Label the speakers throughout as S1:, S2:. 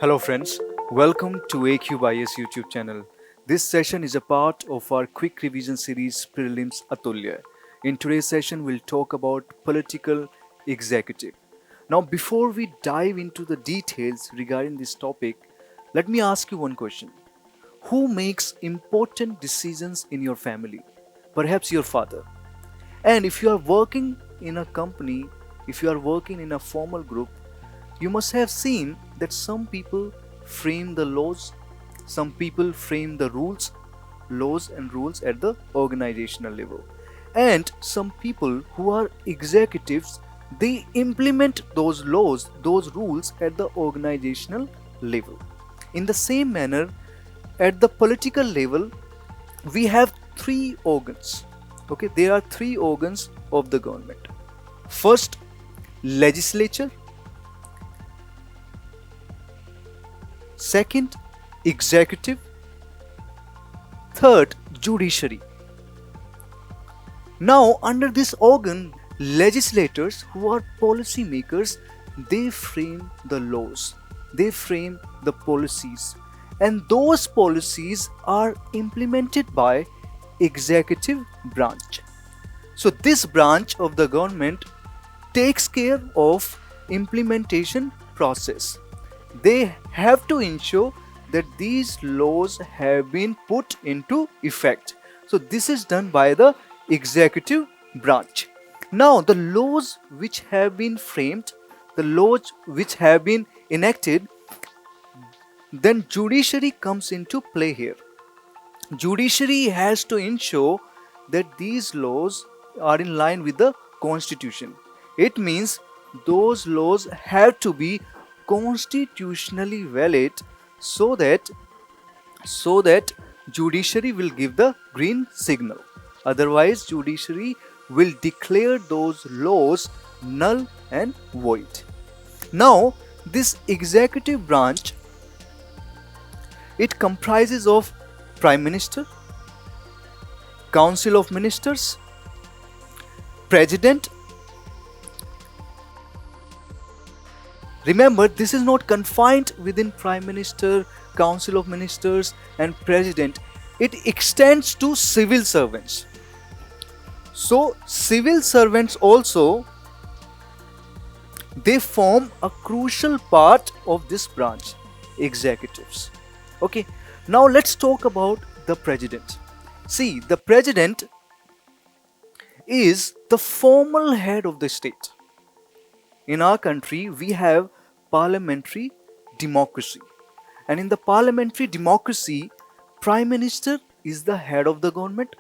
S1: Hello friends, welcome to ACUBEIAS YouTube channel. This session is a part of our quick revision series Prelims Atulya. In today's session, we'll talk about political executive. Now, before we dive into the details regarding this topic, let me ask you one question. Who makes important decisions in your family? Perhaps your father. And if you are working in a company, if you are working in a formal group, you must have seen that some people frame the laws, some people frame the laws and rules at the organizational level. And some people who are executives, they implement those laws, those rules at the organizational level. In the same manner, at the political level, we have three organs. Okay, there are three organs of the government. First, legislature. Second, executive. Third, judiciary. Now, under this organ, legislators who are policy makers, they frame the laws, they frame the policies, and those policies are implemented by executive branch. So this branch of the government takes care of implementation process. They have to ensure that these laws have been put into effect. So this is done by the executive branch. Now the laws which have been framed, the laws which have been enacted, then judiciary comes into play here. Judiciary has to ensure that these laws are in line with the constitution. It means those laws have to be constitutionally valid so that judiciary will give the green signal. Otherwise, judiciary will declare those laws null and void. Now, this executive branch, it comprises of Prime Minister, Council of Ministers, President. Remember, this is not confined within Prime Minister, Council of Ministers and President. It extends to civil servants. So, civil servants also, they form a crucial part of this branch, executives. Okay, now let's talk about the President. See, the President is the formal head of the state. In our country, we have parliamentary democracy. And in the parliamentary democracy, Prime Minister is the head of the government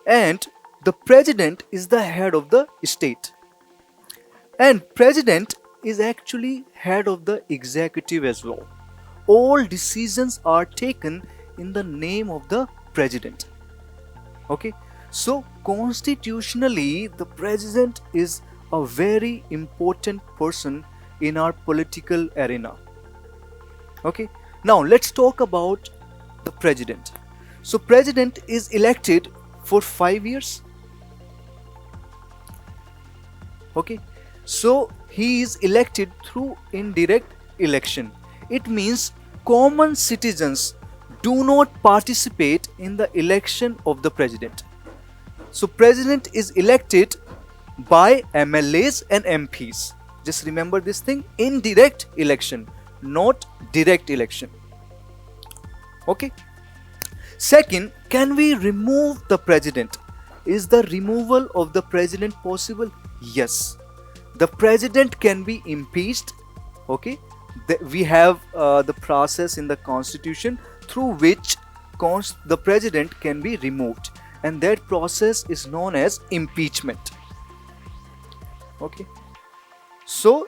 S1: and the President is the head of the state. And President is actually head of the executive as well. All decisions are taken in the name of the President. Okay, so constitutionally, the President is a very important person in our political arena. Okay, now let's talk about the President. So President is elected for 5 years. Okay, so he is elected through indirect election. It means common citizens do not participate in the election of the President. So President is elected by MLAs and MPs. Just remember this thing, indirect election, not direct election. Okay. Second, can we remove the President? Is the removal of the President possible? Yes. The President can be impeached. Okay. We have the process in the Constitution through which the President can be removed, and that process is known as impeachment. Okay, so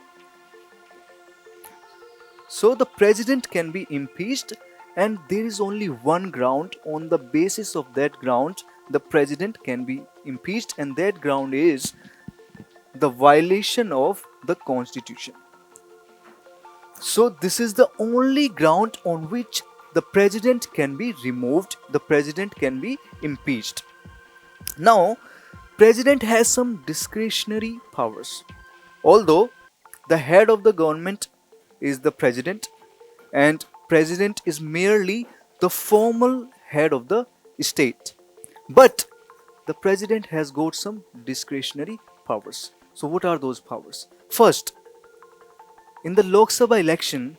S1: the President can be impeached, and there is only one ground. On the basis of that ground, the President can be impeached, and that ground is the violation of the Constitution. So this is the only ground on which the President can be removed, the President can be impeached. Now, President has some discretionary powers. Although the head of the government is the President and president is merely the formal head of the state. But the president has got some discretionary powers. So what are those powers? First, in the Lok Sabha election,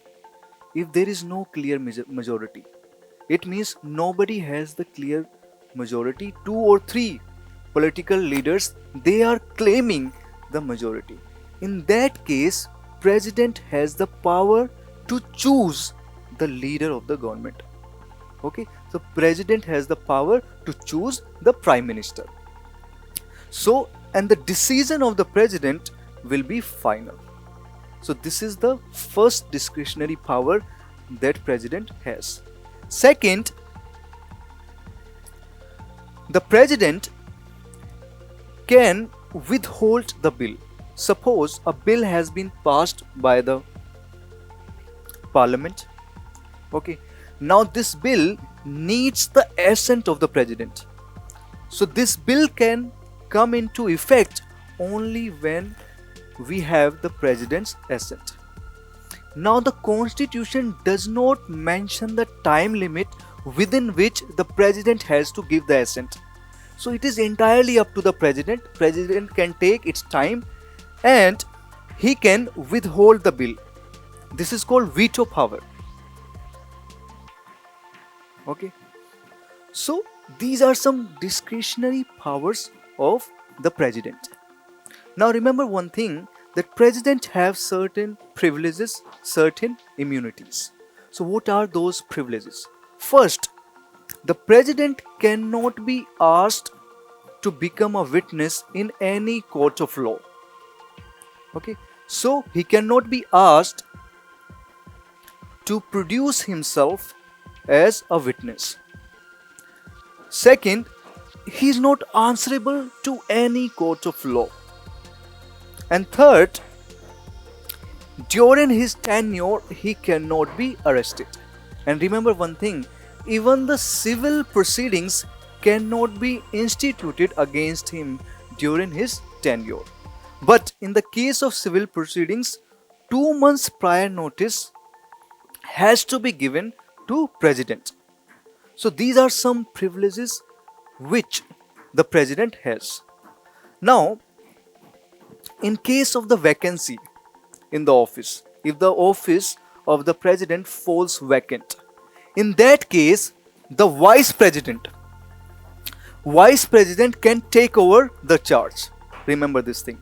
S1: if there is no clear majority, it means nobody has the clear majority. 2 or 3 political leaders, they are claiming the majority. In that case, president has the power to choose the leader of the government. Okay, so president has the power to choose the prime minister. So, and the decision of the president will be final. So this is the first discretionary power that president has. Second, the president can withhold the bill. Suppose a bill has been passed by the parliament. Okay, now this bill needs the assent of the president. So this bill can come into effect only when we have the president's assent. Now the constitution does not mention the time limit within which the president has to give the assent. So it is entirely up to the president. President can take its time and he can withhold the bill. This is called veto power. Okay. So these are some discretionary powers of the president. Now remember one thing, that president have certain privileges, certain immunities. So what are those privileges? First, the president cannot be asked to become a witness in any court of law. Okay, so he cannot be asked to produce himself as a witness. Second, he is not answerable to any court of law. And third, during his tenure, he cannot be arrested. And remember one thing, even the civil proceedings cannot be instituted against him during his tenure. But in the case of civil proceedings, 2 months prior notice has to be given to president. So these are some privileges which the president has. Now, in case of the vacancy in the office, if the office of the president falls vacant, in that case, the vice president can take over the charge. Remember this thing.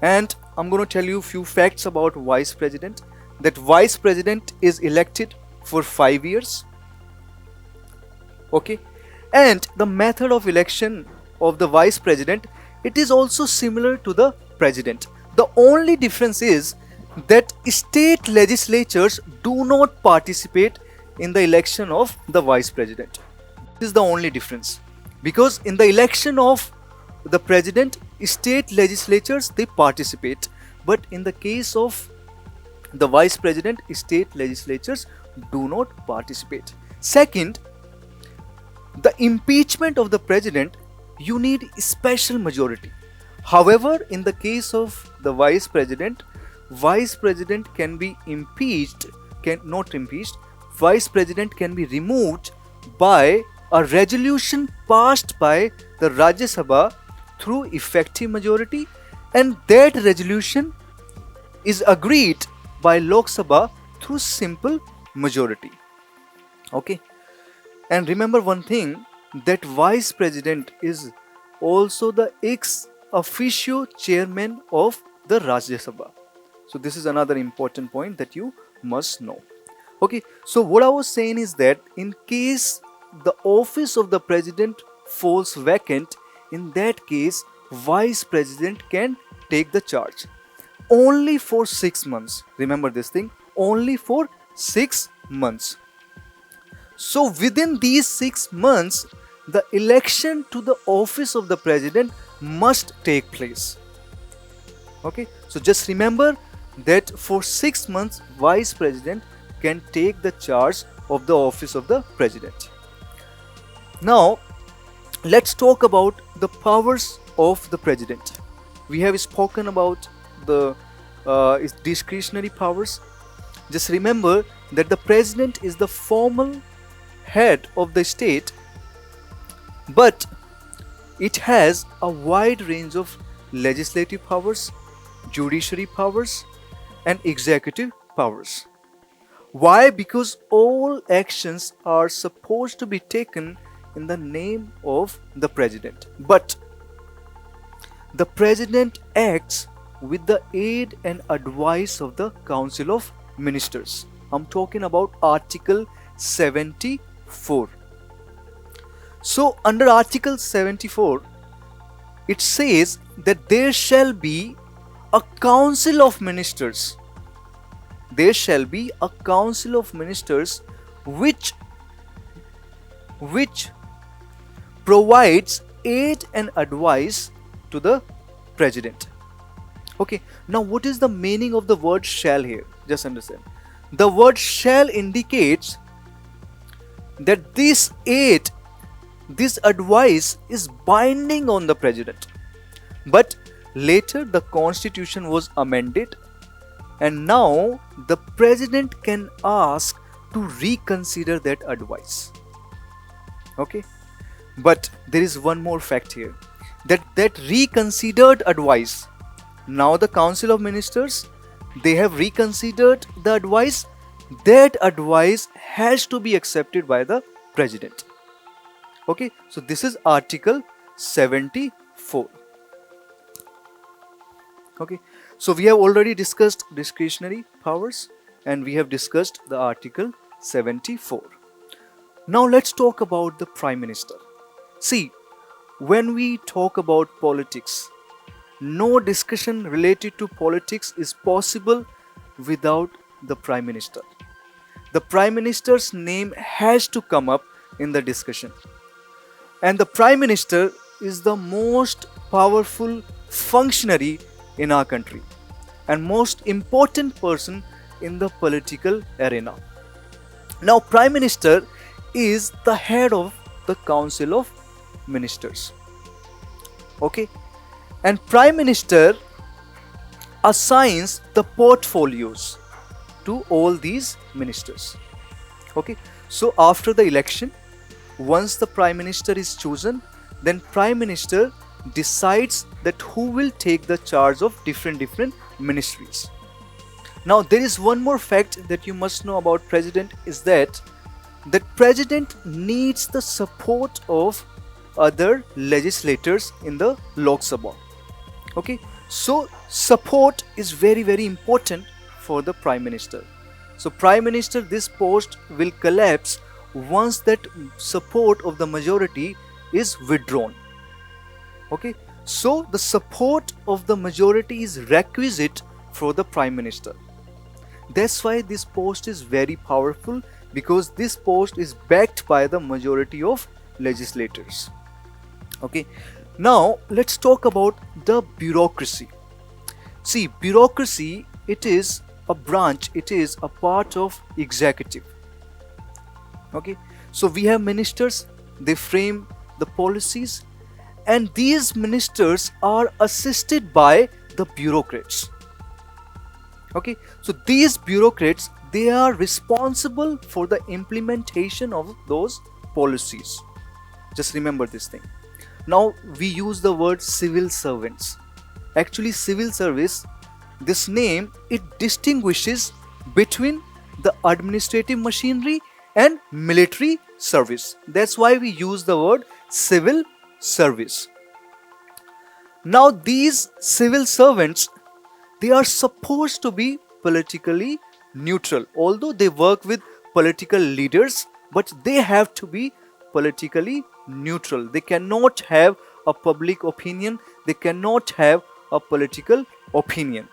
S1: And I'm going to tell you a few facts about vice president. That vice president is elected for 5 years. Okay. And the method of election of the vice president, it is also similar to the president. The only difference is that state legislatures do not participate in the election of the vice president. This is the only difference. Because in the election of the president, state legislatures, they participate. But in the case of the vice president, state legislatures do not participate. Second, the impeachment of the president, you need special majority. However, in the case of the vice president can be impeached, vice president can be removed by a resolution passed by the Rajya Sabha through effective majority, and that resolution is agreed by Lok Sabha through simple majority. Okay. And remember one thing, that vice president is also the ex officio chairman of the Rajya Sabha. So this is another important point that you must know. Okay, so what I was saying is that in case the office of the president falls vacant, in that case, vice president can take the charge only for 6 months. Remember this thing, only for 6 months. So within these 6 months, the election to the office of the president must take place. Okay, so just remember that for 6 months, vice president can take the charge of the office of the president. Now, let's talk about the powers of the president. We have spoken about the discretionary powers. Just remember that the president is the formal head of the state, but it has a wide range of legislative powers, judiciary powers, and executive powers. Why? Because all actions are supposed to be taken in the name of the president. But the president acts with the aid and advice of the Council of Ministers. I'm talking about Article 74. So under Article 74, it says that there shall be a Council of Ministers. There shall be a Council of Ministers which provides aid and advice to the president. Okay, now what is the meaning of the word shall here? Just understand. The word shall indicates that this aid, this advice is binding on the president. But later the constitution was amended, and now the president can ask to reconsider that advice. Okay, but there is one more fact here, that reconsidered advice, now the Council of Ministers, they have reconsidered the advice. That advice has to be accepted by the president. Okay, so this is Article 74. Okay, so we have already discussed discretionary powers and we have discussed the Article 74. Now let's talk about the Prime Minister. See, when we talk about politics, no discussion related to politics is possible without the Prime Minister. The Prime Minister's name has to come up in the discussion. And the Prime Minister is the most powerful functionary in our country and most important person in the political arena. Now, Prime Minister is the head of the Council of Ministers. Okay, and Prime Minister assigns the portfolios to all these ministers. Okay, so after the election, once the Prime Minister is chosen, then Prime Minister decides that who will take the charge of different ministries. Now there is one more fact that you must know about President, is that President needs the support of other legislators in the Lok Sabha. Okay, so support is very important for the Prime Minister. So Prime Minister, this post will collapse once that support of the majority is withdrawn. Okay, so the support of the majority is requisite for the Prime Minister. That's why this post is very powerful, because this post is backed by the majority of legislators. Okay, now let's talk about the bureaucracy. See, bureaucracy, it is a branch, it is a part of executive. Okay, so we have ministers, they frame the policies, and these ministers are assisted by the bureaucrats. Okay, so these bureaucrats, they are responsible for the implementation of those policies. Just remember this thing. Now we use the word civil servants. Actually, civil service, this name, it distinguishes between the administrative machinery and military service. That's why we use the word civil service. Now these civil servants, they are supposed to be politically neutral. Although they work with political leaders, but they have to be politically neutral. They cannot have a public opinion. They cannot have a political opinion.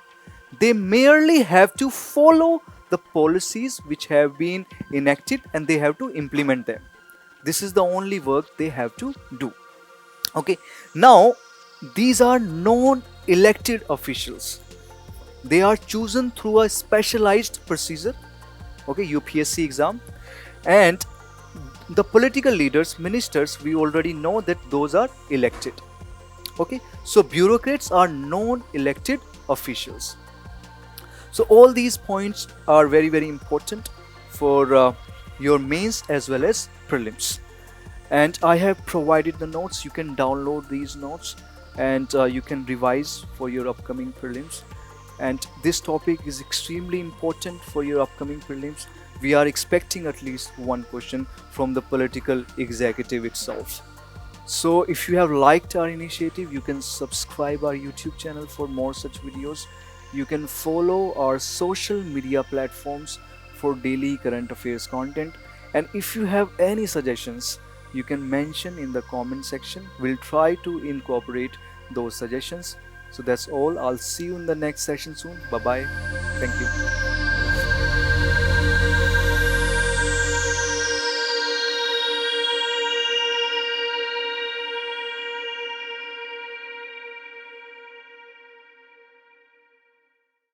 S1: They merely have to follow the policies which have been enacted, and they have to implement them. This is the only work they have to do. Okay, now these are non-elected officials. They are chosen through a specialized procedure, okay, UPSC exam. And the political leaders, ministers, we already know that those are elected. Okay, so bureaucrats are non-elected officials. So all these points are very important for your mains as well as prelims. And I have provided the notes. You can download these notes and you can revise for your upcoming prelims. And this topic is extremely important for your upcoming prelims. We are expecting at least one question from the political executive itself. So if you have liked our initiative, you can subscribe our YouTube channel for more such videos. You can follow our social media platforms for daily current affairs content. And if you have any suggestions, you can mention in the comment section. We'll try to incorporate those suggestions. So that's all. I'll see you in the next session soon. Bye bye. Thank you.